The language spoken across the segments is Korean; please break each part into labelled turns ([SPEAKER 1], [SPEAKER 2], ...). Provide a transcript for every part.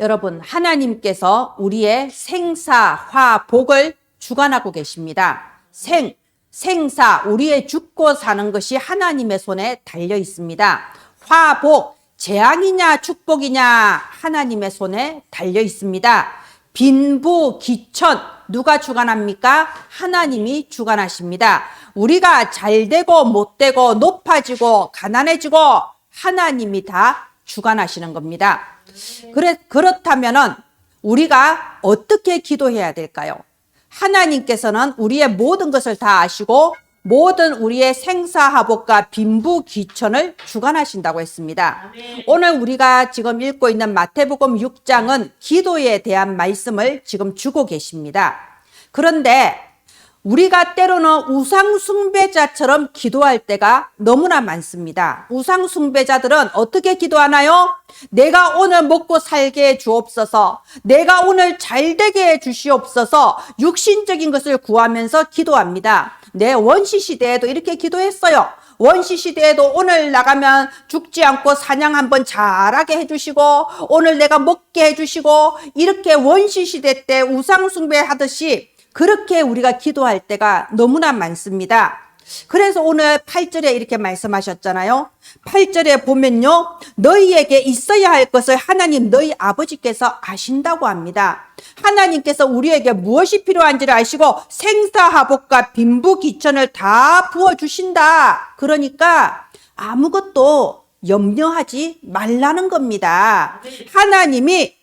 [SPEAKER 1] 여러분, 하나님께서 우리의 생사화복을 주관하고 계십니다. 생사, 우리의 죽고 사는 것이 하나님의 손에 달려 있습니다. 화복, 재앙이냐 축복이냐 하나님의 손에 달려 있습니다. 빈부, 기천, 누가 주관합니까? 하나님이 주관하십니다. 우리가 잘되고 못되고 높아지고 가난해지고 하나님이 다 주관하시는 겁니다. 그렇다면은 우리가 어떻게 기도해야 될까요? 하나님께서는 우리의 모든 것을 다 아시고 모든 우리의 생사화복과 빈부귀천을 주관하신다고 했습니다. 오늘 우리가 지금 읽고 있는 마태복음 6장은 기도에 대한 말씀을 지금 주고 계십니다. 그런데 우리가 때로는 우상숭배자처럼 기도할 때가 너무나 많습니다. 우상숭배자들은 어떻게 기도하나요? 내가 오늘 먹고 살게 해 주옵소서, 내가 오늘 잘되게 해 주시옵소서, 육신적인 것을 구하면서 기도합니다. 내 원시시대에도 이렇게 기도했어요. 원시시대에도 오늘 나가면 죽지 않고 사냥 한번 잘하게 해주시고 오늘 내가 먹게 해주시고 이렇게 원시시대 때 우상숭배 하듯이 그렇게 우리가 기도할 때가 너무나 많습니다. 그래서 오늘 8절에 이렇게 말씀하셨잖아요. 8절에 보면요, 너희에게 있어야 할 것을 하나님 너희 아버지께서 아신다고 합니다. 하나님께서 우리에게 무엇이 필요한지를 아시고 생사화복과 빈부귀천을 다 부어주신다. 그러니까 아무것도 염려하지 말라는 겁니다. 하나님이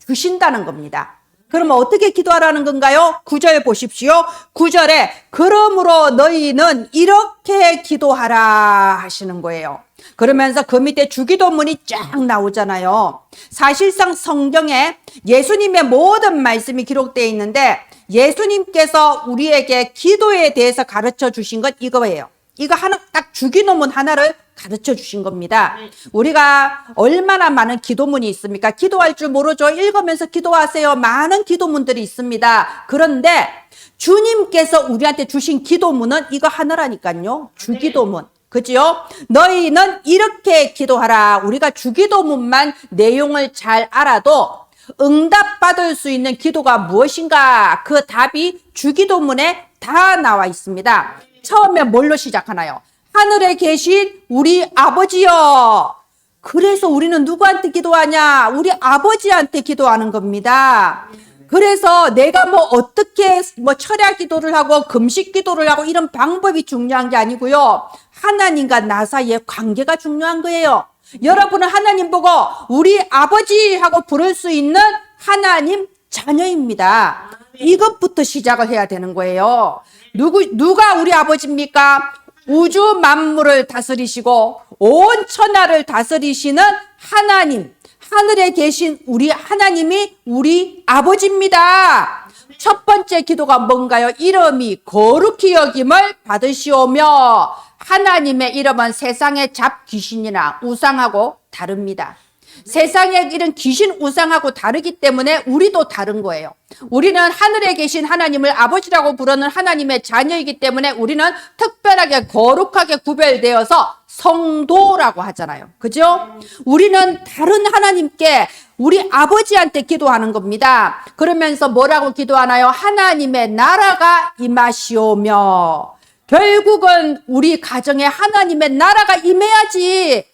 [SPEAKER 1] 주신다는 겁니다. 그러면 어떻게 기도하라는 건가요? 9절 보십시오. 9절에 그러므로 너희는 이렇게 기도하라 하시는 거예요. 그러면서 그 밑에 주기도문이 쫙 나오잖아요. 사실상 성경에 예수님의 모든 말씀이 기록되어 있는데 예수님께서 우리에게 기도에 대해서 가르쳐 주신 건 이거예요. 이거 하나, 딱 주기도문 하나를 가르쳐 주신 겁니다. 우리가 얼마나 많은 기도문이 있습니까? 기도할 줄 모르죠? 읽으면서 기도하세요. 많은 기도문들이 있습니다. 그런데 주님께서 우리한테 주신 기도문은 이거 하나라니까요. 주기도문. 그죠? 너희는 이렇게 기도하라. 우리가 주기도문만 내용을 잘 알아도 응답받을 수 있는 기도가 무엇인가? 그 답이 주기도문에 다 나와 있습니다. 처음에 뭘로 시작하나요? 하늘에 계신 우리 아버지여. 그래서 우리는 누구한테 기도하냐? 우리 아버지한테 기도하는 겁니다. 그래서 내가 어떻게 철야 기도를 하고 금식 기도를 하고 이런 방법이 중요한 게 아니고요. 하나님과 나 사이의 관계가 중요한 거예요. 여러분은 하나님 보고 우리 아버지 하고 부를 수 있는 하나님 자녀입니다. 이것부터 시작을 해야 되는 거예요. 누가 우리 아버지입니까? 우주 만물을 다스리시고 온 천하를 다스리시는 하나님, 하늘에 계신 우리 하나님이 우리 아버지입니다. 첫 번째 기도가 뭔가요? 이름이 거룩히 여김을 받으시오며. 하나님의 이름은 세상의 잡귀신이나 우상하고 다릅니다. 세상에 이런 귀신 우상하고 다르기 때문에 우리도 다른 거예요. 우리는 하늘에 계신 하나님을 아버지라고 부르는 하나님의 자녀이기 때문에 우리는 특별하게 거룩하게 구별되어서 성도라고 하잖아요. 그죠? 우리는 다른 하나님께 우리 아버지한테 기도하는 겁니다. 그러면서 뭐라고 기도하나요? 하나님의 나라가 임하시오며. 결국은 우리 가정에 하나님의 나라가 임해야지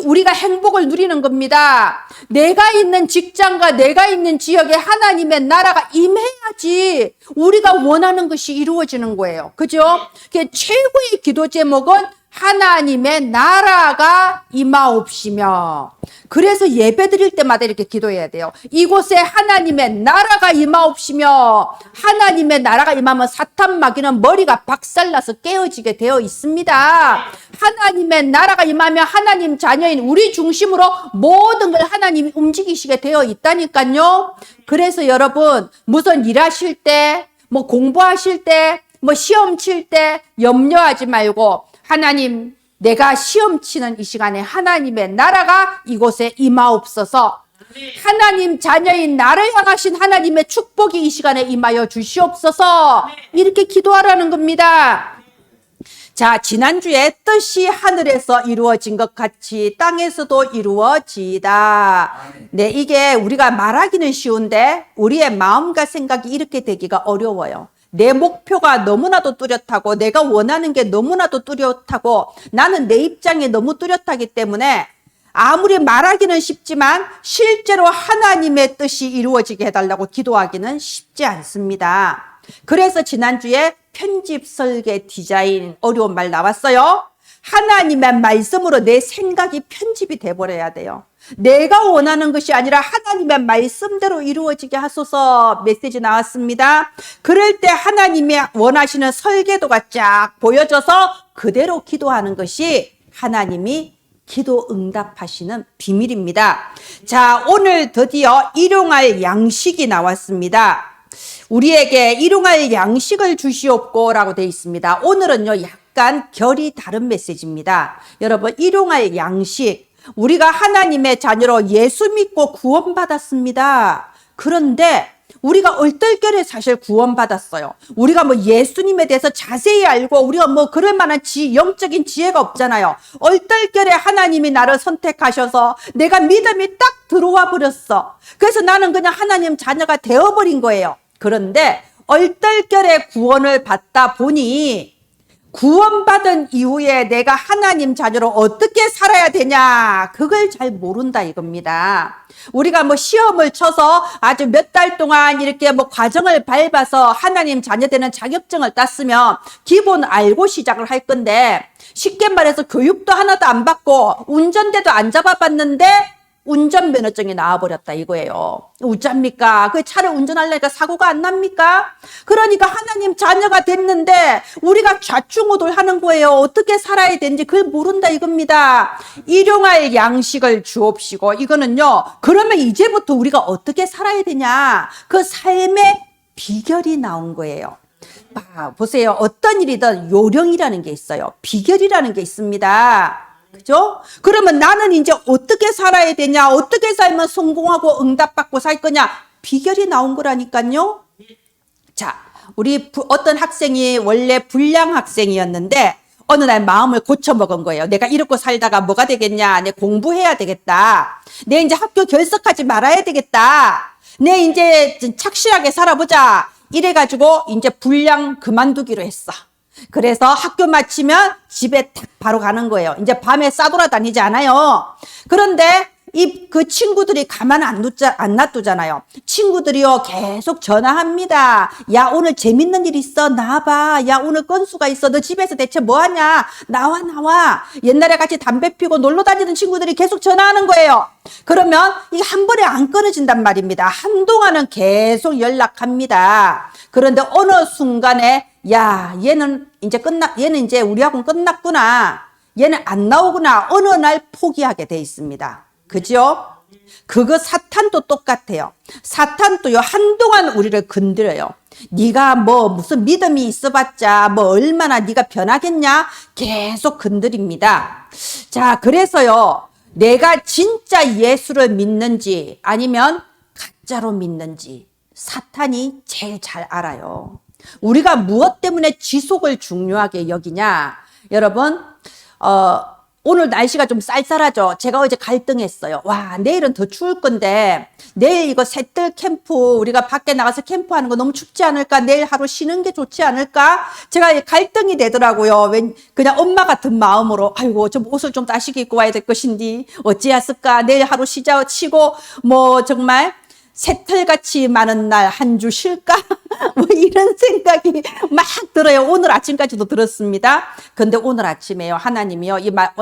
[SPEAKER 1] 우리가 행복을 누리는 겁니다. 내가 있는 직장과 내가 있는 지역에 하나님의 나라가 임해야지 우리가 원하는 것이 이루어지는 거예요. 그죠? 최고의 기도 제목은 하나님의 나라가 임하옵시며. 그래서 예배 드릴 때마다 이렇게 기도해야 돼요. 이곳에 하나님의 나라가 임하옵시며. 하나님의 나라가 임하면 사탄 마귀는 머리가 박살나서 깨어지게 되어 있습니다. 하나님의 나라가 임하면 하나님 자녀인 우리 중심으로 모든 걸 하나님이 움직이시게 되어 있다니까요. 그래서 여러분, 무슨 일하실 때, 공부하실 때, 시험 칠 때 염려하지 말고 하나님, 내가 시험 치는 이 시간에 하나님의 나라가 이곳에 임하옵소서. 하나님 자녀인 나를 향하신 하나님의 축복이 이 시간에 임하여 주시옵소서. 이렇게 기도하라는 겁니다. 자, 지난주에 뜻이 하늘에서 이루어진 것 같이 땅에서도 이루어지다. 네, 이게 우리가 말하기는 쉬운데 우리의 마음과 생각이 이렇게 되기가 어려워요. 내 목표가 너무나도 뚜렷하고 내가 원하는 게 너무나도 뚜렷하고 나는 내 입장에 너무 뚜렷하기 때문에 아무리 말하기는 쉽지만 실제로 하나님의 뜻이 이루어지게 해달라고 기도하기는 쉽지 않습니다. 그래서 지난주에 편집, 설계, 디자인 어려운 말 나왔어요. 하나님의 말씀으로 내 생각이 편집이 돼버려야 돼요. 내가 원하는 것이 아니라 하나님의 말씀대로 이루어지게 하소서 메시지 나왔습니다. 그럴 때 하나님이 원하시는 설계도가 쫙 보여져서 그대로 기도하는 것이 하나님이 기도 응답하시는 비밀입니다. 자, 오늘 드디어 일용할 양식이 나왔습니다. 우리에게 일용할 양식을 주시옵고 라고 되어 있습니다. 오늘은요, 약간 결이 다른 메시지입니다. 여러분, 일용할 양식. 우리가 하나님의 자녀로 예수 믿고 구원받았습니다. 그런데 우리가 얼떨결에 사실 구원받았어요. 우리가 뭐 예수님에 대해서 자세히 알고 우리가 뭐 그럴 만한 영적인 지혜가 없잖아요. 얼떨결에 하나님이 나를 선택하셔서 내가 믿음이 딱 들어와 버렸어. 그래서 나는 그냥 하나님 자녀가 되어버린 거예요. 그런데 얼떨결에 구원을 받다 보니 구원받은 이후에 내가 하나님 자녀로 어떻게 살아야 되냐, 그걸 잘 모른다 이겁니다. 우리가 뭐 시험을 쳐서 아주 몇 달 동안 이렇게 뭐 과정을 밟아서 하나님 자녀 되는 자격증을 땄으면 기본 알고 시작을 할 건데, 쉽게 말해서 교육도 하나도 안 받고 운전대도 안 잡아봤는데 운전면허증이 나와버렸다 이거예요. 어쩝니까? 그 차를 운전하려니까 사고가 안 납니까? 그러니까 하나님 자녀가 됐는데 우리가 좌충우돌하는 거예요. 어떻게 살아야 되는지 그걸 모른다 이겁니다. 일용할 양식을 주옵시고, 이거는요, 그러면 이제부터 우리가 어떻게 살아야 되냐, 그 삶의 비결이 나온 거예요. 보세요. 어떤 일이든 요령이라는 게 있어요. 비결이라는 게 있습니다. 그죠? 그러면 나는 이제 어떻게 살아야 되냐, 어떻게 살면 성공하고 응답받고 살 거냐, 비결이 나온 거라니까요. 자, 우리 어떤 학생이 원래 불량 학생이었는데 어느 날 마음을 고쳐먹은 거예요. 내가 이렇게 살다가 뭐가 되겠냐, 내 공부해야 되겠다, 내 이제 학교 결석하지 말아야 되겠다, 내 이제 착실하게 살아보자, 이래가지고 이제 불량 그만두기로 했어. 그래서 학교 마치면 집에 딱 바로 가는 거예요. 이제 밤에 싸돌아다니지 않아요. 그런데 그 친구들이 가만 안 놔두잖아요. 친구들이요, 계속 전화합니다. 야, 오늘 재밌는 일 있어, 나와봐. 야, 오늘 건수가 있어, 너 집에서 대체 뭐 하냐, 나와. 옛날에 같이 담배 피고 놀러 다니던 친구들이 계속 전화하는 거예요. 그러면 이게 한 번에 안 끊어진단 말입니다. 한동안은 계속 연락합니다. 그런데 어느 순간에 야, 얘는 이제 우리하고는 끝났구나, 얘는 안 나오구나, 어느 날 포기하게 돼 있습니다. 그죠? 그거 사탄도 똑같아요. 사탄도요, 한동안 우리를 건드려요. 네가 뭐 무슨 믿음이 있어봤자 뭐 얼마나 네가 변하겠냐, 계속 건드립니다. 자, 그래서요, 내가 진짜 예수를 믿는지 아니면 가짜로 믿는지 사탄이 제일 잘 알아요. 우리가 무엇 때문에 지속을 중요하게 여기냐, 여러분, 오늘 날씨가 좀 쌀쌀하죠. 제가 어제 갈등했어요. 와, 내일은 더 추울 건데 내일 이거 셋들 캠프, 우리가 밖에 나가서 캠프하는 거 너무 춥지 않을까, 내일 하루 쉬는 게 좋지 않을까, 제가 갈등이 되더라고요. 그냥 엄마 같은 마음으로, 아이고 좀 옷을 좀 따시게 입고 와야 될 것인데 어찌했을까, 내일 하루 치고 뭐 정말 새털같이 많은 날 한 주 쉴까? 뭐 이런 생각이 막 들어요. 오늘 아침까지도 들었습니다. 근데 오늘 아침에요, 하나님이요,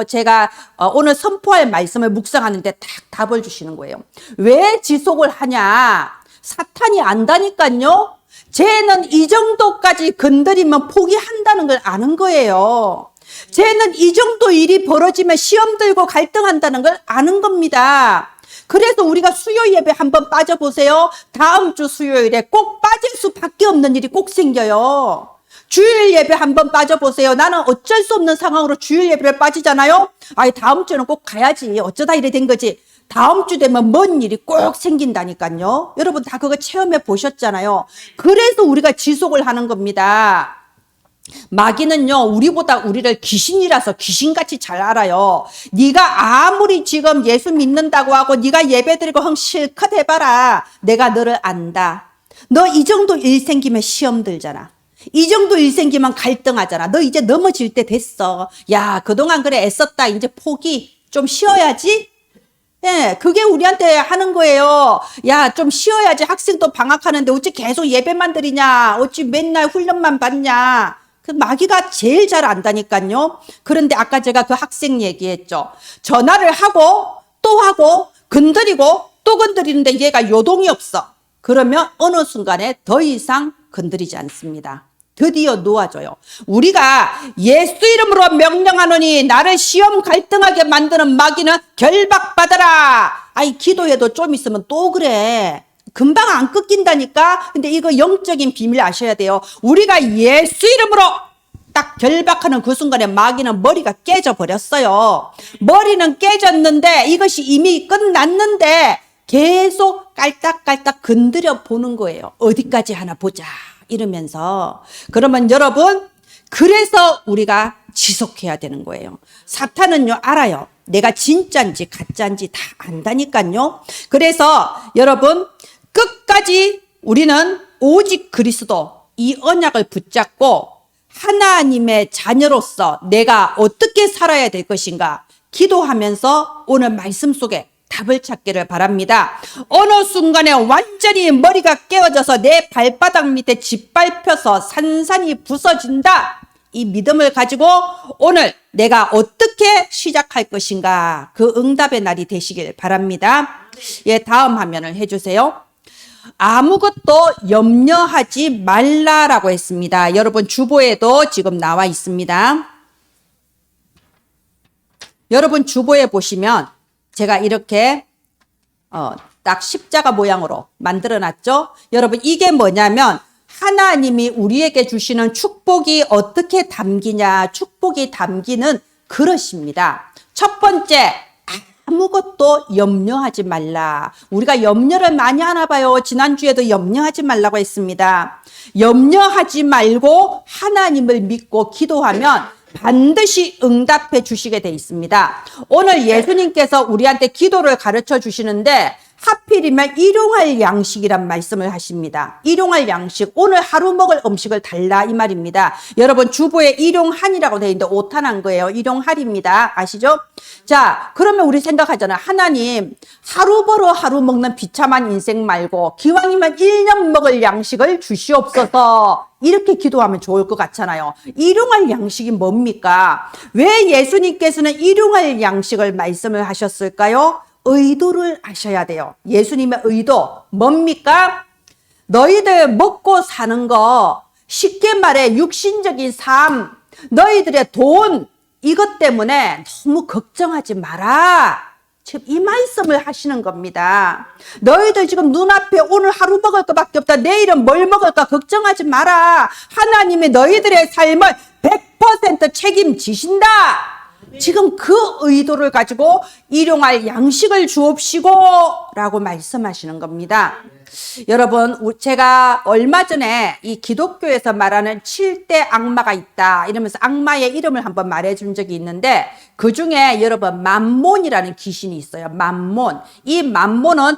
[SPEAKER 1] 제가 오늘 선포할 말씀을 묵상하는데 딱 답을 주시는 거예요. 왜 지속을 하냐? 사탄이 안다니까요. 쟤는 이 정도까지 건드리면 포기한다는 걸 아는 거예요. 쟤는 이 정도 일이 벌어지면 시험 들고 갈등한다는 걸 아는 겁니다. 그래서 우리가 수요 예배 한번 빠져보세요. 다음 주 수요일에 꼭 빠질 수밖에 없는 일이 꼭 생겨요. 주일 예배 한번 빠져보세요. 나는 어쩔 수 없는 상황으로 주일 예배를 빠지잖아요. 아이, 다음 주는 꼭 가야지, 어쩌다 이래 된 거지. 다음 주 되면 뭔 일이 꼭 생긴다니까요. 여러분 다 그거 체험해 보셨잖아요. 그래서 우리가 지속을 하는 겁니다. 마귀는요, 우리보다 우리를 귀신이라서 귀신같이 잘 알아요. 네가 아무리 지금 예수 믿는다고 하고 네가 예배드리고 흥 실컷 해봐라. 내가 너를 안다. 너 이 정도 일 생기면 시험 들잖아. 이 정도 일 생기면 갈등하잖아. 너 이제 넘어질 때 됐어. 야, 그동안 그래 애썼다. 이제 포기. 좀 쉬어야지. 네, 그게 우리한테 하는 거예요. 야, 좀 쉬어야지. 학생도 방학하는데 어찌 계속 예배만 드리냐. 어찌 맨날 훈련만 받냐. 그 마귀가 제일 잘 안다니까요. 그런데 아까 제가 그 학생 얘기했죠. 전화를 하고 건드리고 또 건드리는데 얘가 요동이 없어. 그러면 어느 순간에 더 이상 건드리지 않습니다. 드디어 놓아줘요. 우리가 예수 이름으로 명령하노니 나를 시험 갈등하게 만드는 마귀는 결박받아라. 아이, 기도해도 좀 있으면 또 그래. 금방 안 꺾인다니까. 근데 이거 영적인 비밀 아셔야 돼요. 우리가 예수 이름으로 딱 결박하는 그 순간에 마귀는 머리가 깨져 버렸어요. 머리는 깨졌는데 이것이 이미 끝났는데 계속 깔딱깔딱 건드려 보는 거예요. 어디까지 하나 보자 이러면서. 그러면 여러분, 그래서 우리가 지속해야 되는 거예요. 사탄은요, 알아요. 내가 진짜인지 가짜인지 다 안다니까요. 그래서 여러분, 끝까지 우리는 오직 그리스도 이 언약을 붙잡고 하나님의 자녀로서 내가 어떻게 살아야 될 것인가 기도하면서 오늘 말씀 속에 답을 찾기를 바랍니다. 어느 순간에 완전히 머리가 깨어져서 내 발바닥 밑에 짓밟혀서 산산이 부서진다. 이 믿음을 가지고 오늘 내가 어떻게 시작할 것인가 그 응답의 날이 되시길 바랍니다. 예, 다음 화면을 해주세요. 아무것도 염려하지 말라라고 했습니다. 여러분 주보에도 지금 나와 있습니다. 여러분 주보에 보시면 제가 이렇게 딱 십자가 모양으로 만들어 놨죠. 여러분 이게 뭐냐면 하나님이 우리에게 주시는 축복이 어떻게 담기냐. 축복이 담기는 그릇입니다. 첫 번째, 아무것도 염려하지 말라. 우리가 염려를 많이 하나 봐요. 지난주에도 염려하지 말라고 했습니다. 염려하지 말고 하나님을 믿고 기도하면 반드시 응답해 주시게 돼 있습니다. 오늘 예수님께서 우리한테 기도를 가르쳐 주시는데 하필이면 일용할 양식이란 말씀을 하십니다. 일용할 양식, 오늘 하루 먹을 음식을 달라 이 말입니다. 여러분 주보에 일용한이라고 되어 있는데 오탄한 거예요. 일용할입니다. 아시죠? 자, 그러면 우리 생각하잖아. 하나님, 하루 벌어 하루 먹는 비참한 인생 말고 기왕이면 1년 먹을 양식을 주시옵소서. 이렇게 기도하면 좋을 것 같잖아요. 일용할 양식이 뭡니까? 왜 예수님께서는 일용할 양식을 말씀을 하셨을까요? 의도를 아셔야 돼요. 예수님의 의도 뭡니까? 너희들 먹고 사는 거, 쉽게 말해 육신적인 삶, 너희들의 돈, 이것 때문에 너무 걱정하지 마라. 지금 이 말씀을 하시는 겁니다. 너희들 지금 눈앞에 오늘 하루 먹을 것밖에 없다. 내일은 뭘 먹을까 걱정하지 마라. 하나님이 너희들의 삶을 100% 책임지신다. 지금 그 의도를 가지고 일용할 양식을 주옵시고 라고 말씀하시는 겁니다. 여러분, 제가 얼마 전에 이 기독교에서 말하는 7대 악마가 있다 이러면서 악마의 이름을 한번 말해준 적이 있는데 그 중에 여러분 맘몬이라는 귀신이 있어요. 맘몬. 이 맘몬은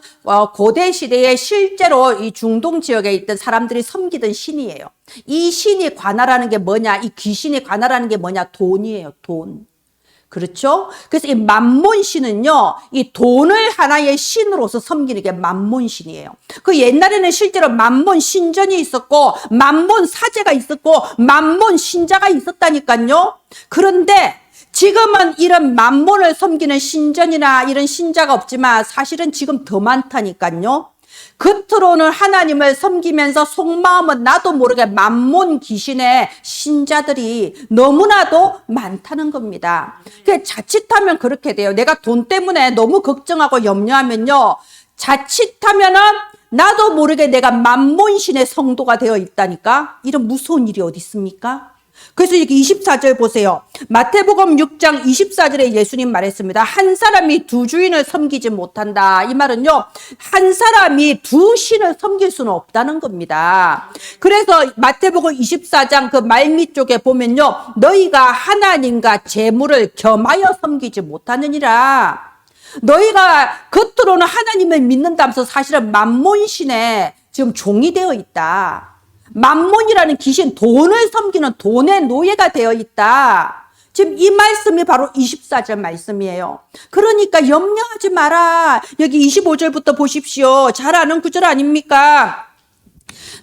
[SPEAKER 1] 고대 시대에 실제로 이 중동 지역에 있던 사람들이 섬기던 신이에요. 이 신이 관할하는 게 뭐냐? 이 귀신이 관할하는 게 뭐냐? 돈이에요. 돈. 그렇죠? 그래서 이 맘몬 신은요, 이 돈을 하나의 신으로서 섬기는 게 맘몬 신이에요. 그 옛날에는 실제로 맘몬 신전이 있었고, 맘몬 사제가 있었고, 맘몬 신자가 있었다니까요. 그런데 지금은 이런 맘몬을 섬기는 신전이나 이런 신자가 없지만 사실은 지금 더 많다니까요. 겉으로는 하나님을 섬기면서 속마음은 나도 모르게 맘몬 귀신의 신자들이 너무나도 많다는 겁니다. 자칫하면 그렇게 돼요. 내가 돈 때문에 너무 걱정하고 염려하면요. 자칫하면은 나도 모르게 내가 맘몬신의 성도가 되어 있다니까? 이런 무서운 일이 어디 있습니까? 그래서 이렇게 24절 보세요. 마태복음 6장 24절에 예수님 말했습니다. 한 사람이 두 주인을 섬기지 못한다. 이 말은요, 한 사람이 두 신을 섬길 수는 없다는 겁니다. 그래서 마태복음 24장 그 말미 쪽에 보면요, 너희가 하나님과 재물을 겸하여 섬기지 못하느니라. 너희가 겉으로는 하나님을 믿는다면서 사실은 만몬신에 지금 종이 되어 있다. 만몬이라는 귀신, 돈을 섬기는 돈의 노예가 되어 있다. 지금 이 말씀이 바로 24절 말씀이에요. 그러니까 염려하지 마라. 여기 25절부터 보십시오. 잘 아는 구절 아닙니까?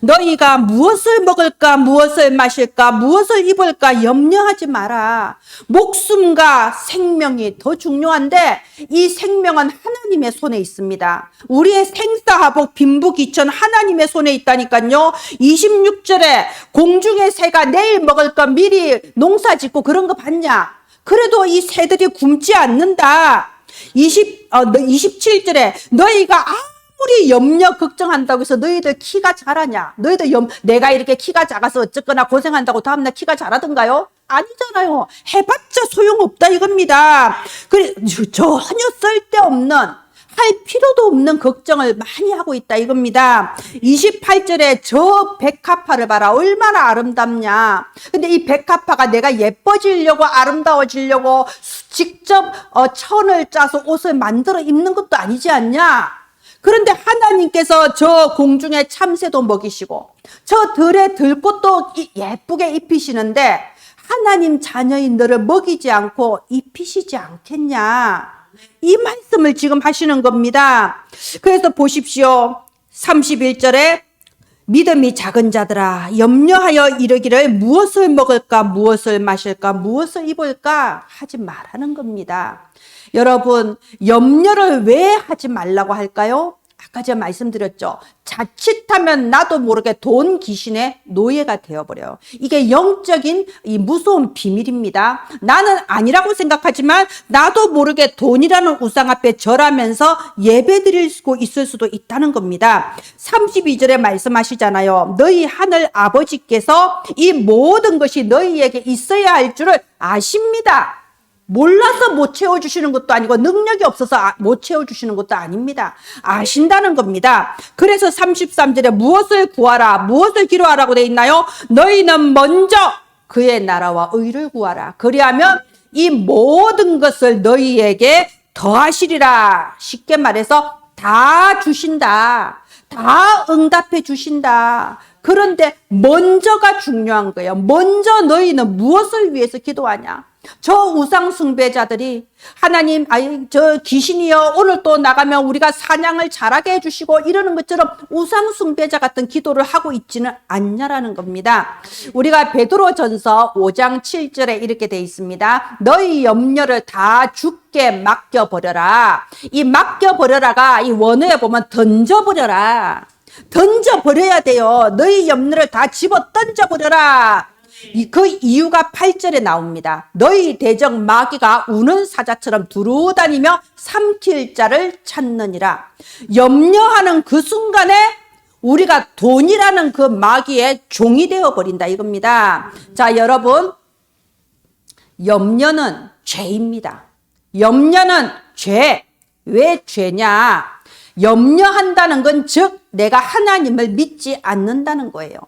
[SPEAKER 1] 너희가 무엇을 먹을까, 무엇을 마실까, 무엇을 입을까 염려하지 마라. 목숨과 생명이 더 중요한데 이 생명은 하나님의 손에 있습니다. 우리의 생사화복 빈부귀천 하나님의 손에 있다니까요. 26절에 공중의 새가 내일 먹을 것 미리 농사 짓고 그런 거 봤냐? 그래도 이 새들이 굶지 않는다. 27절에 너희가 아무리 염려 걱정한다고 해서 너희들 키가 자라냐? 너희들 내가 이렇게 키가 작아서 어쨌거나 고생한다고 다음날 키가 자라던가요? 아니잖아요. 해봤자 소용없다 이겁니다. 그래 전혀 쓸데없는 할 필요도 없는 걱정을 많이 하고 있다 이겁니다. 28절에 저 백합화를 봐라. 얼마나 아름답냐. 근데 이 백합화가 내가 예뻐지려고 아름다워지려고 직접 천을 짜서 옷을 만들어 입는 것도 아니지 않냐. 그런데 하나님께서 저 공중의 참새도 먹이시고 저 들의 들꽃도 예쁘게 입히시는데 하나님 자녀인 너를 먹이지 않고 입히시지 않겠냐. 이 말씀을 지금 하시는 겁니다. 그래서 보십시오. 31절에 믿음이 작은 자들아 염려하여 이르기를 무엇을 먹을까 무엇을 마실까 무엇을 입을까 하지 말라는 겁니다. 여러분 염려를 왜 하지 말라고 할까요? 아까 제가 말씀드렸죠. 자칫하면 나도 모르게 돈 귀신의 노예가 되어버려요. 이게 영적인 이 무서운 비밀입니다. 나는 아니라고 생각하지만 나도 모르게 돈이라는 우상 앞에 절하면서 예배드리고 있을 수도 있다는 겁니다. 32절에 말씀하시잖아요. 너희 하늘 아버지께서 이 모든 것이 너희에게 있어야 할 줄을 아십니다. 몰라서 못 채워주시는 것도 아니고 능력이 없어서 못 채워주시는 것도 아닙니다. 아신다는 겁니다. 그래서 33절에 무엇을 구하라 무엇을 기도하라고 돼 있나요? 너희는 먼저 그의 나라와 의를 구하라. 그리하면 이 모든 것을 너희에게 더하시리라. 쉽게 말해서 다 주신다. 다 응답해 주신다. 그런데 먼저가 중요한 거예요. 먼저 너희는 무엇을 위해서 기도하냐? 저 우상 숭배자들이 하나님, 저 귀신이여 오늘 또 나가면 우리가 사냥을 잘하게 해주시고 이러는 것처럼 우상 숭배자 같은 기도를 하고 있지는 않냐라는 겁니다. 우리가 베드로전서 5장 7절에 이렇게 돼 있습니다. 너희 염려를 다 주께 맡겨버려라. 이 맡겨버려라가 이 원어에 보면 던져버려라. 던져버려야 돼요. 너희 염려를 다 집어 던져버려라. 그 이유가 8절에 나옵니다. 너희 대적 마귀가 우는 사자처럼 두루다니며 삼킬 자를 찾느니라. 염려하는 그 순간에 우리가 돈이라는 그 마귀의 종이 되어버린다 이겁니다. 자, 여러분, 염려는 죄입니다. 염려는 죄. 왜 죄냐? 염려한다는 건 즉 내가 하나님을 믿지 않는다는 거예요.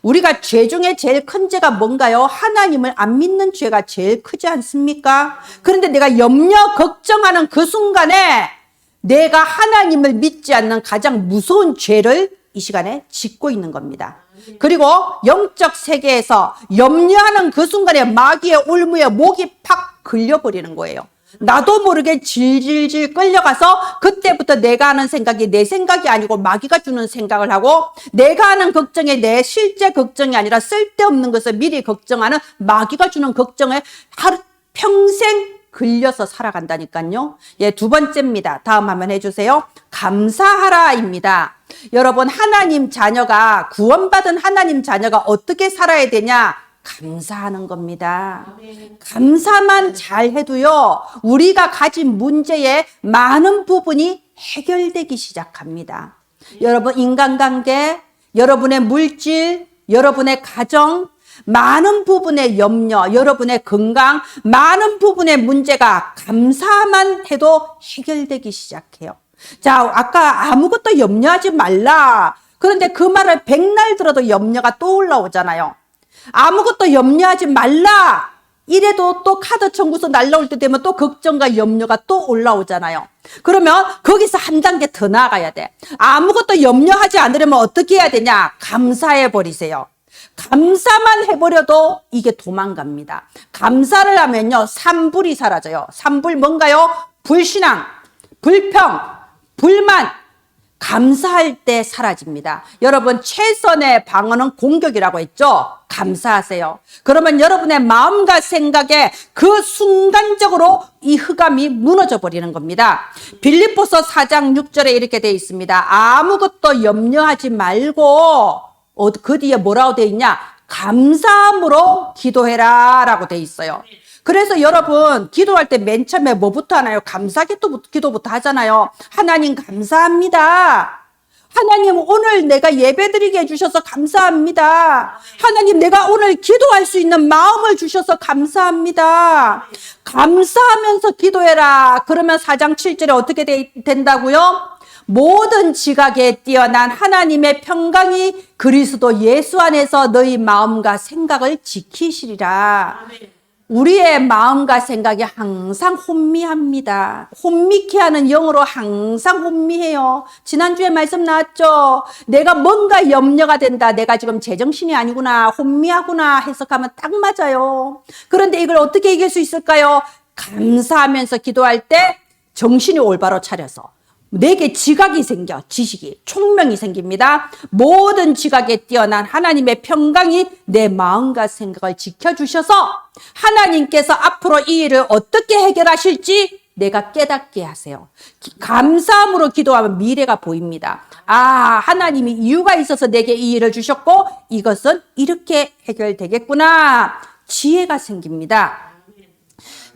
[SPEAKER 1] 우리가 죄 중에 제일 큰 죄가 뭔가요? 하나님을 안 믿는 죄가 제일 크지 않습니까? 그런데 내가 염려, 걱정하는 그 순간에 내가 하나님을 믿지 않는 가장 무서운 죄를 이 시간에 짓고 있는 겁니다. 그리고 영적 세계에서 염려하는 그 순간에 마귀의 올무에 목이 팍 걸려버리는 거예요. 나도 모르게 질질질 끌려가서 그때부터 내가 하는 생각이 내 생각이 아니고 마귀가 주는 생각을 하고 내가 하는 걱정이 내 실제 걱정이 아니라 쓸데없는 것을 미리 걱정하는 마귀가 주는 걱정에 하루 평생 걸려서 살아간다니까요. 예, 두 번째입니다. 다음 화면 해주세요. 감사하라입니다. 여러분 하나님 자녀가 구원받은 하나님 자녀가 어떻게 살아야 되냐? 감사하는 겁니다. 감사만 잘 해도요, 우리가 가진 문제의 많은 부분이 해결되기 시작합니다. 여러분 인간관계, 여러분의 물질, 여러분의 가정, 많은 부분의 염려, 여러분의 건강, 많은 부분의 문제가 감사만 해도 해결되기 시작해요. 자, 아까 아무것도 염려하지 말라. 그런데 그 말을 백날 들어도 염려가 또 올라오잖아요. 아무것도 염려하지 말라. 이래도 또 카드 청구서 날라올 때 되면 또 걱정과 염려가 또 올라오잖아요. 그러면 거기서 한 단계 더 나아가야 돼. 아무것도 염려하지 않으려면 어떻게 해야 되냐? 감사해 버리세요. 감사만 해버려도 이게 도망갑니다. 감사를 하면요, 삼불이 사라져요. 삼불 뭔가요? 불신앙, 불평, 불만. 감사할 때 사라집니다. 여러분, 최선의 방어는 공격이라고 했죠? 감사하세요. 그러면 여러분의 마음과 생각에 그 순간적으로 이 흑암이 무너져 버리는 겁니다. 빌립보서 4장 6절에 이렇게 되어 있습니다. 아무것도 염려하지 말고, 그 뒤에 뭐라고 되어 있냐? 감사함으로 기도해라 라고 되어 있어요. 그래서 여러분, 기도할 때 맨 처음에 뭐부터 하나요? 감사 기도부터 하잖아요. 하나님 감사합니다. 하나님 오늘 내가 예배드리게 해주셔서 감사합니다. 하나님 내가 오늘 기도할 수 있는 마음을 주셔서 감사합니다. 감사하면서 기도해라. 그러면 4장 7절에 어떻게 된다고요? 모든 지각에 뛰어난 하나님의 평강이 그리스도 예수 안에서 너희 마음과 생각을 지키시리라. 우리의 마음과 생각이 항상 혼미합니다. 혼미케 하는 영으로 항상 혼미해요. 지난주에 말씀 나왔죠? 내가 뭔가 염려가 된다. 내가 지금 제정신이 아니구나. 혼미하구나. 해석하면 딱 맞아요. 그런데 이걸 어떻게 이길 수 있을까요? 감사하면서 기도할 때 정신이 올바로 차려서 내게 지각이 생겨, 지식이, 총명이 생깁니다. 모든 지각에 뛰어난 하나님의 평강이 내 마음과 생각을 지켜주셔서 하나님께서 앞으로 이 일을 어떻게 해결하실지 내가 깨닫게 하세요. 감사함으로 기도하면 미래가 보입니다. 아, 하나님이 이유가 있어서 내게 이 일을 주셨고 이것은 이렇게 해결되겠구나. 지혜가 생깁니다.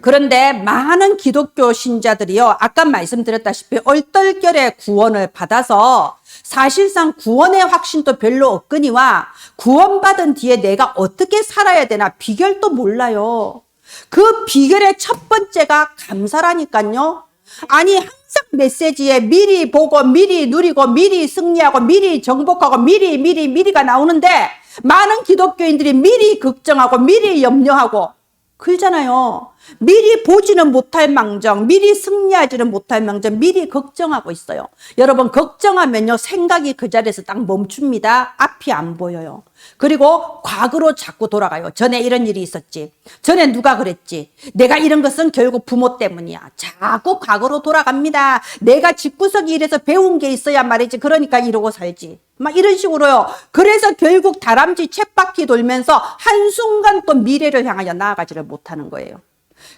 [SPEAKER 1] 그런데 많은 기독교 신자들이요, 아까 말씀드렸다시피 얼떨결에 구원을 받아서 사실상 구원의 확신도 별로 없거니와 구원받은 뒤에 내가 어떻게 살아야 되나 비결도 몰라요. 그 비결의 첫 번째가 감사라니까요. 아니 항상 메시지에 미리 보고 미리 누리고 미리 승리하고 미리 정복하고 미리가 나오는데 많은 기독교인들이 미리 걱정하고 미리 염려하고 그러잖아요. 미리 보지는 못할 망정, 미리 승리하지는 못할 망정, 미리 걱정하고 있어요. 여러분, 걱정하면요, 생각이 그 자리에서 딱 멈춥니다. 앞이 안 보여요. 그리고 과거로 자꾸 돌아가요. 전에 이런 일이 있었지. 전에 누가 그랬지. 내가 이런 것은 결국 부모 때문이야. 자꾸 과거로 돌아갑니다. 내가 집구석이 이래서 배운 게 있어야 말이지. 그러니까 이러고 살지. 막 이런 식으로요. 그래서 결국 다람쥐 쳇바퀴 돌면서 한순간 또 미래를 향하여 나아가지를 못하는 거예요.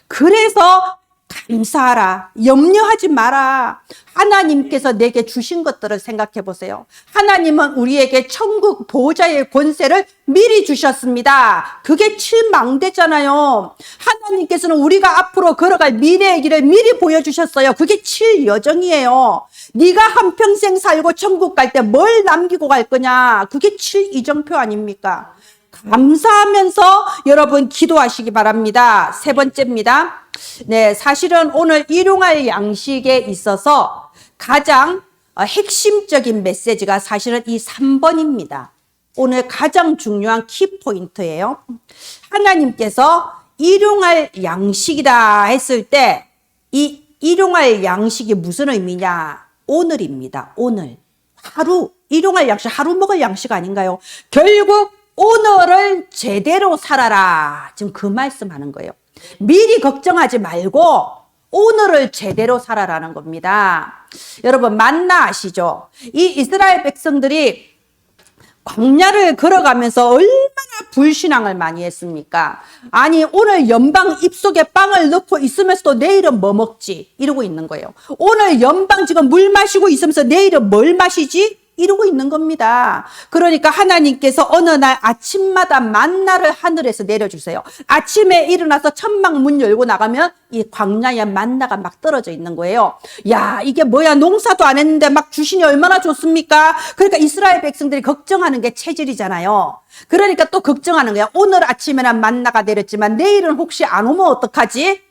[SPEAKER 1] 그래서 감사하라. 염려하지 마라. 하나님께서 내게 주신 것들을 생각해 보세요. 하나님은 우리에게 천국 보호자의 권세를 미리 주셨습니다. 그게 7망대잖아요. 하나님께서는 우리가 앞으로 걸어갈 미래의 길을 미리 보여주셨어요. 그게 7여정이에요. 네가 한평생 살고 천국 갈 때 뭘 남기고 갈 거냐. 그게 7이정표 아닙니까? 감사하면서 여러분 기도하시기 바랍니다. 세 번째입니다. 네, 사실은 오늘 일용할 양식에 있어서 가장 핵심적인 메시지가 사실은 이 3번입니다. 오늘 가장 중요한 키포인트예요. 하나님께서 일용할 양식이다 했을 때 이 일용할 양식이 무슨 의미냐? 오늘입니다. 오늘. 하루, 일용할 양식, 하루 먹을 양식 아닌가요? 결국 오늘을 제대로 살아라. 지금 그 말씀하는 거예요. 미리 걱정하지 말고 오늘을 제대로 살아라는 겁니다. 여러분 만나 아시죠? 이 이스라엘 백성들이 광야를 걸어가면서 얼마나 불신앙을 많이 했습니까? 아니 오늘 연방 입속에 빵을 넣고 있으면서도 내일은 뭐 먹지? 이러고 있는 거예요. 오늘 연방 지금 물 마시고 있으면서 내일은 뭘 마시지? 이루고 있는 겁니다. 그러니까 하나님께서 어느 날 아침마다 만나를 하늘에서 내려주세요. 아침에 일어나서 천막 문 열고 나가면 이 광야에 만나가 막 떨어져 있는 거예요. 야, 이게 뭐야? 농사도 안 했는데 막 주시니 얼마나 좋습니까? 그러니까 이스라엘 백성들이 걱정하는 게 체질이잖아요. 그러니까 또 걱정하는 거야. 오늘 아침에는 만나가 내렸지만 내일은 혹시 안 오면 어떡하지?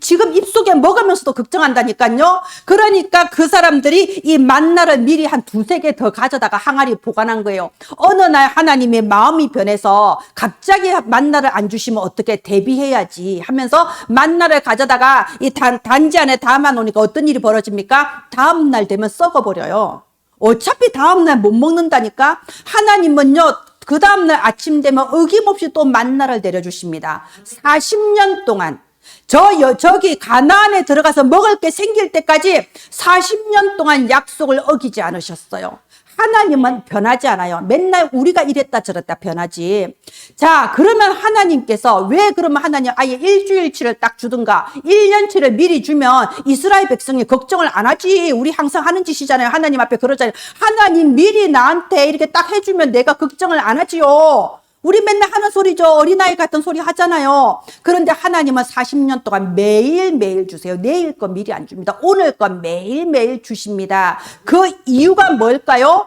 [SPEAKER 1] 지금 입속에 먹으면서도 걱정한다니까요. 그러니까 그 사람들이 이 만나를 미리 한 2-3개 더 가져다가 항아리 보관한 거예요. 어느 날 하나님의 마음이 변해서 갑자기 만나를 안 주시면 어떻게 대비해야지 하면서 만나를 가져다가 이 단지 안에 담아 놓으니까 어떤 일이 벌어집니까? 다음 날 되면 썩어버려요. 어차피 다음 날 못 먹는다니까. 하나님은요, 그 다음 날 아침 되면 어김없이 또 만나를 내려주십니다. 40년 동안 저기 가나안에 들어가서 먹을 게 생길 때까지 40년 동안 약속을 어기지 않으셨어요. 하나님은 변하지 않아요. 맨날 우리가 이랬다 저랬다 변하지. 자, 그러면 하나님께서 왜 그러면 하나님 아예 일주일치를 딱 주든가 1년치를 미리 주면 이스라엘 백성이 걱정을 안 하지. 우리 항상 하는 짓이잖아요. 하나님 앞에 그러잖아요. 하나님 미리 나한테 이렇게 딱 해주면 내가 걱정을 안 하지요. 우리 맨날 하는 소리죠. 어린아이 같은 소리 하잖아요. 그런데 하나님은 40년 동안 매일매일 주세요. 내일 거 미리 안 줍니다. 오늘 거 매일매일 주십니다. 그 이유가 뭘까요?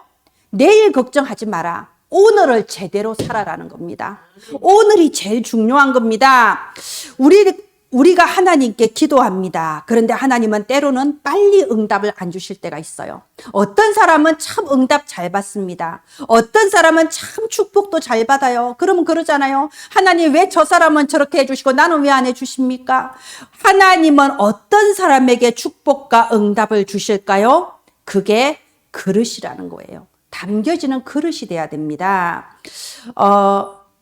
[SPEAKER 1] 내일 걱정하지 마라. 오늘을 제대로 살아라는 겁니다. 오늘이 제일 중요한 겁니다. 우리가 하나님께 기도합니다. 그런데 하나님은 때로는 빨리 응답을 안 주실 때가 있어요. 어떤 사람은 참 응답 잘 받습니다. 어떤 사람은 참 축복도 잘 받아요. 그러면 그러잖아요. 하나님 왜 저 사람은 저렇게 해주시고 나는 왜 안 해주십니까? 하나님은 어떤 사람에게 축복과 응답을 주실까요? 그게 그릇이라는 거예요. 담겨지는 그릇이 돼야 됩니다.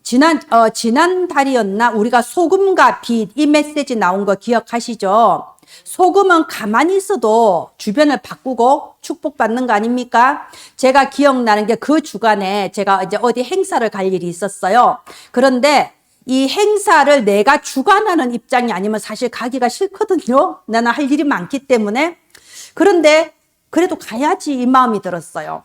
[SPEAKER 1] 지난 달이었나 우리가 소금과 빛 이 메시지 나온 거 기억하시죠? 소금은 가만히 있어도 주변을 바꾸고 축복받는 거 아닙니까? 제가 기억나는 게 그 주간에 제가 이제 어디 행사를 갈 일이 있었어요. 그런데 이 행사를 내가 주관하는 입장이 아니면 사실 가기가 싫거든요. 나는 할 일이 많기 때문에. 그런데 그래도 가야지 이 마음이 들었어요.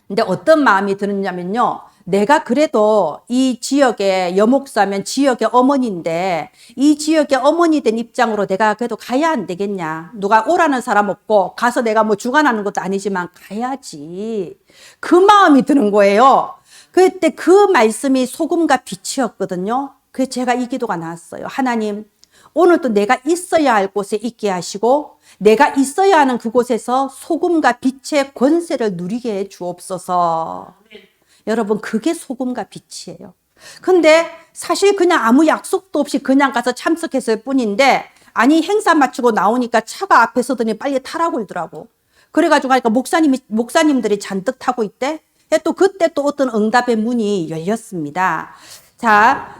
[SPEAKER 1] 근데 어떤 마음이 드느냐면요. 내가 그래도 이 지역의 여목사면 지역의 어머니인데 이 지역의 어머니 된 입장으로 내가 그래도 가야 안 되겠냐. 누가 오라는 사람 없고 가서 내가 뭐 주관하는 것도 아니지만 가야지. 그 마음이 드는 거예요. 그때 그 말씀이 소금과 빛이었거든요. 그래서 제가 이 기도가 나왔어요. 하나님, 오늘도 내가 있어야 할 곳에 있게 하시고 내가 있어야 하는 그곳에서 소금과 빛의 권세를 누리게 해 주옵소서. 여러분, 그게 소금과 빛이에요. 근데 사실 그냥 아무 약속도 없이 그냥 가서 참석했을 뿐인데, 아니 행사 마치고 나오니까 차가 앞에 서더니 빨리 타라고 그러더라고. 그래가지고 하니까 목사님들이 잔뜩 타고 있대. 또 그때 또 어떤 응답의 문이 열렸습니다. 자,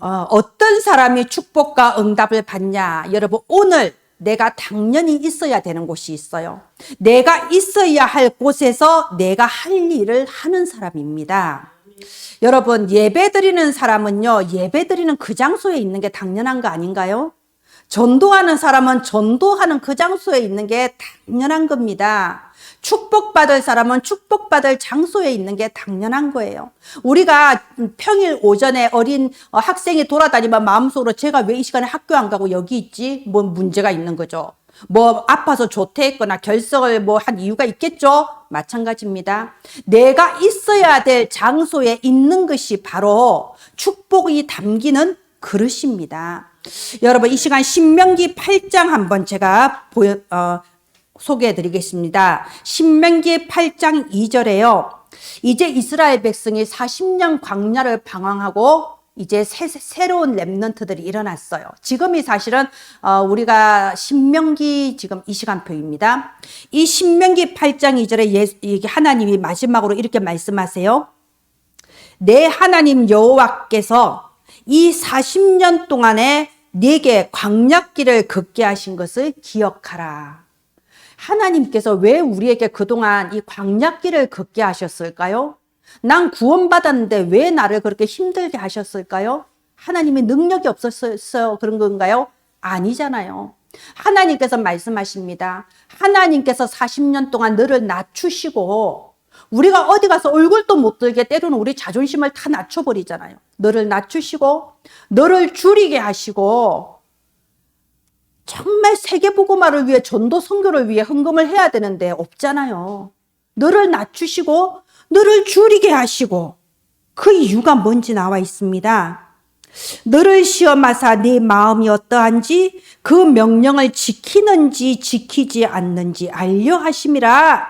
[SPEAKER 1] 어떤 사람이 축복과 응답을 받냐? 여러분, 오늘 내가 당연히 있어야 되는 곳이 있어요. 내가 있어야 할 곳에서 내가 할 일을 하는 사람입니다. 여러분, 예배드리는 사람은요, 예배드리는 그 장소에 있는 게 당연한 거 아닌가요? 전도하는 사람은 전도하는 그 장소에 있는 게 당연한 겁니다. 축복받을 사람은 축복받을 장소에 있는 게 당연한 거예요. 우리가 평일 오전에 어린 학생이 돌아다니면 마음속으로 제가 왜 이 시간에 학교 안 가고 여기 있지? 뭐 문제가 있는 거죠. 뭐 아파서 조퇴했거나 결석을 뭐 한 이유가 있겠죠? 마찬가지입니다. 내가 있어야 될 장소에 있는 것이 바로 축복이 담기는 그릇입니다. 여러분, 이 시간 신명기 8장 한번 제가 소개해 드리겠습니다. 신명기 8장 2절에요. 이제 이스라엘 백성이 40년 광야를 방황하고 이제 새로운 렘넌트들이 일어났어요. 지금이 사실은 우리가 신명기 지금 이 시간표입니다. 이 신명기 8장 2절에 하나님이 마지막으로 이렇게 말씀하세요. 내 하나님 여호와께서 이 40년 동안에 네게 광야길을 걷게 하신 것을 기억하라. 하나님께서 왜 우리에게 그동안 이 광야길을 걷게 하셨을까요? 난 구원받았는데 왜 나를 그렇게 힘들게 하셨을까요? 하나님이 능력이 없었어요? 그런 건가요? 아니잖아요. 하나님께서 말씀하십니다. 하나님께서 40년 동안 너를 낮추시고, 우리가 어디 가서 얼굴도 못 들게 때로는 우리 자존심을 다 낮춰버리잖아요. 너를 낮추시고 너를 줄이게 하시고, 정말 세계복음화를 위해, 전도 선교를 위해 헌금을 해야 되는데 없잖아요. 너를 낮추시고 너를 줄이게 하시고, 그 이유가 뭔지 나와 있습니다. 너를 시험하사 네 마음이 어떠한지 그 명령을 지키는지 지키지 않는지 알려 하심이라.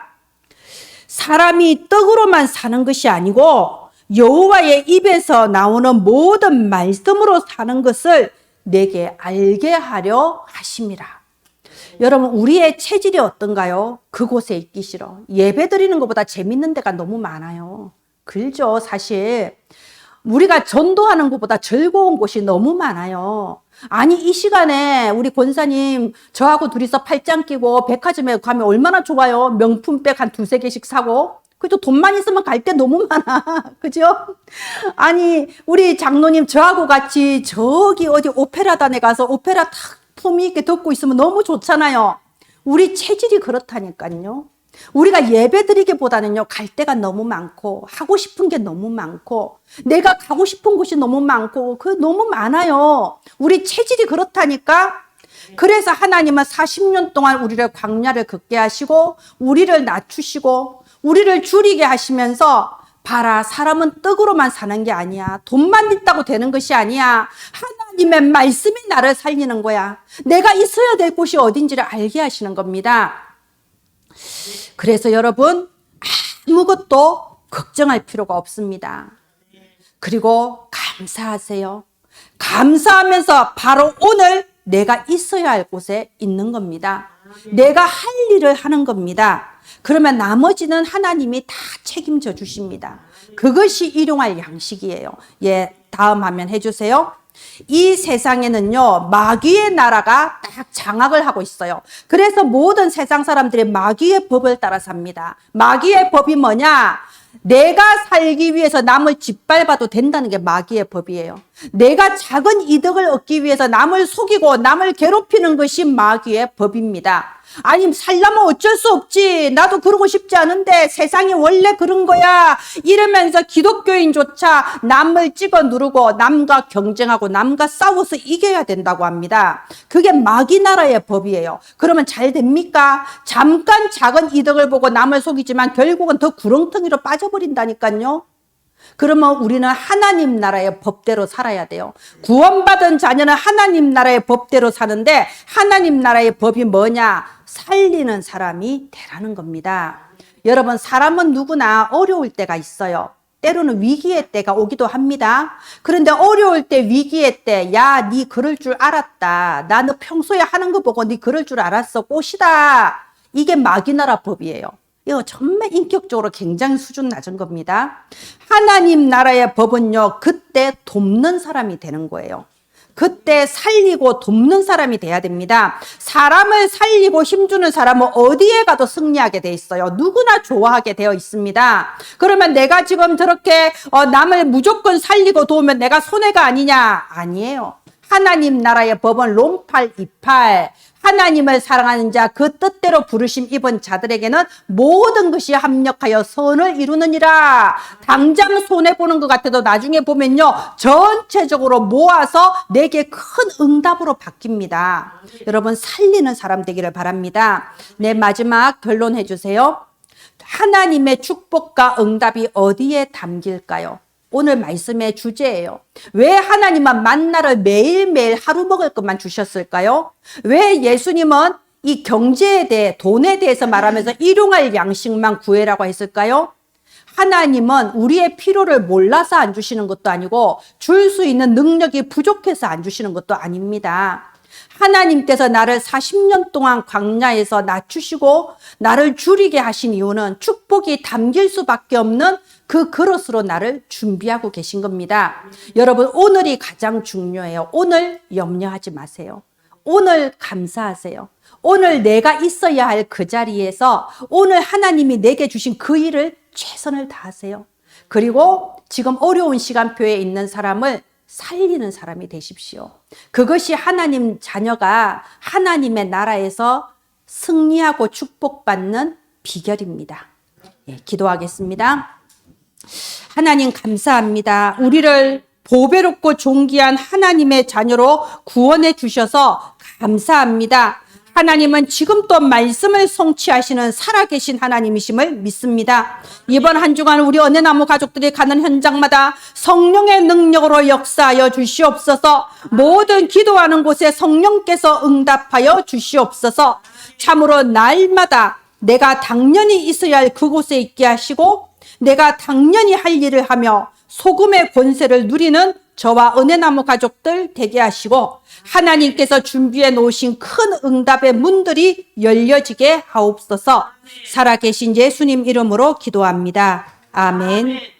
[SPEAKER 1] 사람이 떡으로만 사는 것이 아니고 여호와의 입에서 나오는 모든 말씀으로 사는 것을 내게 알게 하려 하심이라. 여러분, 우리의 체질이 어떤가요? 그곳에 있기 싫어. 예배 드리는 것보다 재밌는 데가 너무 많아요. 그렇죠, 사실. 우리가 전도하는 것보다 즐거운 곳이 너무 많아요. 아니, 이 시간에 우리 권사님 저하고 둘이서 팔짱 끼고 백화점에 가면 얼마나 좋아요. 명품백 한 두세 개씩 사고. 그죠? 돈만 있으면 갈 데 너무 많아. 그죠? 아니, 우리 장로님 저하고 같이 저기 어디 오페라단에 가서 오페라 탁 품위 있게 듣고 있으면 너무 좋잖아요. 우리 체질이 그렇다니까요. 우리가 예배 드리기보다는요, 갈 데가 너무 많고, 하고 싶은 게 너무 많고, 내가 가고 싶은 곳이 너무 많고, 너무 많아요. 우리 체질이 그렇다니까. 그래서 하나님은 40년 동안 우리를 광야를 걷게 하시고, 우리를 낮추시고, 우리를 줄이게 하시면서, 봐라, 사람은 떡으로만 사는 게 아니야. 돈만 있다고 되는 것이 아니야. 하나님의 말씀이 나를 살리는 거야. 내가 있어야 될 곳이 어딘지를 알게 하시는 겁니다. 그래서 여러분, 아무것도 걱정할 필요가 없습니다. 그리고 감사하세요. 감사하면서 바로 오늘 내가 있어야 할 곳에 있는 겁니다. 내가 할 일을 하는 겁니다. 그러면 나머지는 하나님이 다 책임져 주십니다. 그것이 일용할 양식이에요. 예, 다음 화면 해주세요. 이 세상에는요, 마귀의 나라가 딱 장악을 하고 있어요. 그래서 모든 세상 사람들이 마귀의 법을 따라 삽니다. 마귀의 법이 뭐냐? 내가 살기 위해서 남을 짓밟아도 된다는 게 마귀의 법이에요. 내가 작은 이득을 얻기 위해서 남을 속이고 남을 괴롭히는 것이 마귀의 법입니다. 아니, 살려면 어쩔 수 없지. 나도 그러고 싶지 않은데 세상이 원래 그런 거야. 이러면서 기독교인조차 남을 찍어 누르고 남과 경쟁하고 남과 싸워서 이겨야 된다고 합니다. 그게 마귀 나라의 법이에요. 그러면 잘 됩니까? 잠깐 작은 이득을 보고 남을 속이지만 결국은 더 구렁텅이로 빠져버린다니까요. 그러면 우리는 하나님 나라의 법대로 살아야 돼요. 구원받은 자녀는 하나님 나라의 법대로 사는데, 하나님 나라의 법이 뭐냐? 살리는 사람이 되라는 겁니다. 여러분, 사람은 누구나 어려울 때가 있어요. 때로는 위기의 때가 오기도 합니다. 그런데 어려울 때, 위기의 때, 야, 니 그럴 줄 알았다. 나 너 평소에 하는 거 보고 니 그럴 줄 알았어. 꽃이다. 이게 마귀 나라 법이에요. 이거 정말 인격적으로 굉장히 수준 낮은 겁니다. 하나님 나라의 법은요, 그때 돕는 사람이 되는 거예요. 그때 살리고 돕는 사람이 돼야 됩니다. 사람을 살리고 힘주는 사람은 어디에 가도 승리하게 돼 있어요. 누구나 좋아하게 되어 있습니다. 그러면 내가 지금 저렇게 남을 무조건 살리고 도우면 내가 손해가 아니냐? 아니에요. 하나님 나라의 법은 롬팔 28. 하나님을 사랑하는 자, 그 뜻대로 부르심 입은 자들에게는 모든 것이 합력하여 선을 이루느니라. 당장 손해보는 것 같아도 나중에 보면요, 전체적으로 모아서 내게 큰 응답으로 바뀝니다. 여러분, 살리는 사람 되기를 바랍니다. 네, 마지막 결론 해주세요. 하나님의 축복과 응답이 어디에 담길까요? 오늘 말씀의 주제예요. 왜 하나님은 만나를 매일매일 하루 먹을 것만 주셨을까요? 왜 예수님은 이 경제에 대해, 돈에 대해서 말하면서 일용할 양식만 구해라고 했을까요? 하나님은 우리의 필요를 몰라서 안 주시는 것도 아니고 줄 수 있는 능력이 부족해서 안 주시는 것도 아닙니다. 하나님께서 나를 40년 동안 광야에서 낮추시고 나를 줄이게 하신 이유는 축복이 담길 수밖에 없는 그 그릇으로 나를 준비하고 계신 겁니다. 여러분, 오늘이 가장 중요해요. 오늘 염려하지 마세요. 오늘 감사하세요. 오늘 내가 있어야 할 그 자리에서 오늘 하나님이 내게 주신 그 일을 최선을 다하세요. 그리고 지금 어려운 시간표에 있는 사람을 살리는 사람이 되십시오. 그것이 하나님 자녀가 하나님의 나라에서 승리하고 축복받는 비결입니다. 예, 기도하겠습니다. 하나님 감사합니다. 우리를 보배롭고 존귀한 하나님의 자녀로 구원해 주셔서 감사합니다. 하나님은 지금 또 말씀을 성취하시는 살아계신 하나님이심을 믿습니다. 이번 한 주간 우리 은혜나무 가족들이 가는 현장마다 성령의 능력으로 역사하여 주시옵소서. 모든 기도하는 곳에 성령께서 응답하여 주시옵소서. 참으로 날마다 내가 당연히 있어야 할 그곳에 있게 하시고 내가 당연히 할 일을 하며 소금의 권세를 누리는 저와 은혜나무 가족들 되게 하시고 하나님께서 준비해 놓으신 큰 응답의 문들이 열려지게 하옵소서. 살아계신 예수님 이름으로 기도합니다. 아멘.